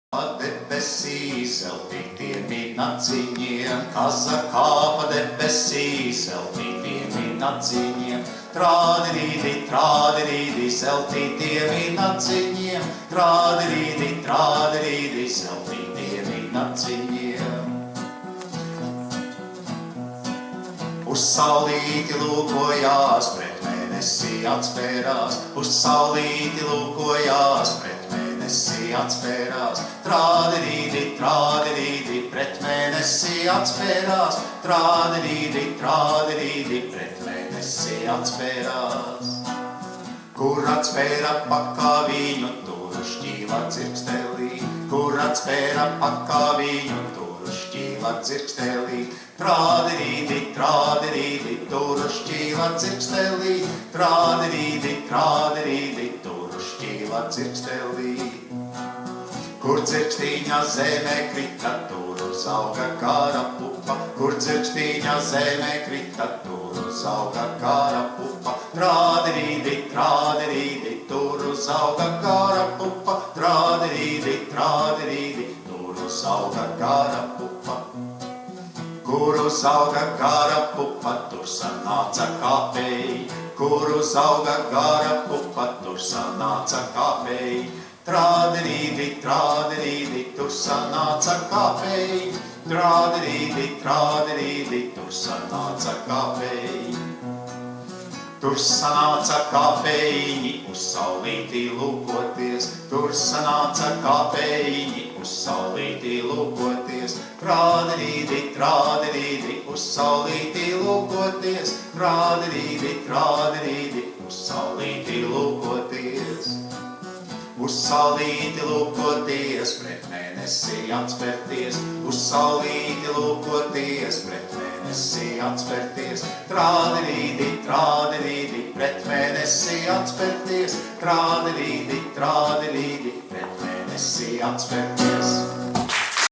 Debesīs veltītiem minaciņiem, kazakāpa debesīs veltītiem minaciņiem, trādirīdi, zeltītiem minaciņiem, trādirīdi, zeltītiem minaciņiem. Uz saulīti lūkojās, pret mēnesi atspērās, uz saulīti lūkojās, pret mēnesi atspērās, trādirīdi, pret mēnesi atspērās, trādirīdi, pret mēnesi atspērās. Kur atspēra pakāviņu, tur šķīla dzirkstelī, kur atspēra pakāviņu, tur šķīla dzirkstelī, trādirīdi, tur šķīla dzirkstelī, trādirīdi, tur šķīla dzirkstelī. Kur dzirkstīņa zemē krita, tur uzauga kara pupa, kur dzirkstīņa zemē krita, tur uzauga kara pupa, trādirīdi, tur uzauga kara pupa, trādirīdi, tur uzauga kara pupa. Kur uzauga kara pupa, tur sanāca kāpēji, kur uzauga kara pupa, tur sanāca kāpēji, trādirīdi, tur sanāca kāpēji, trādirīdi, tur sanāca kāpēji. Tur sanāca kāpējiņi uz saulītī lūkoties, tur sanāca kāpējiņi uz saulītī lūkoties, trādirīdi, uz saulītī lūkoties, trādirīdi, uz saulītī lūkoties. Uz saulīti lūkoties, pret mēnesi atspērties, uz saulīti lūkoties, pret mēnesi atspērties, trādirīdi, pret mēnesi atspērties, trādirīdi, pret mēnesi atspērties.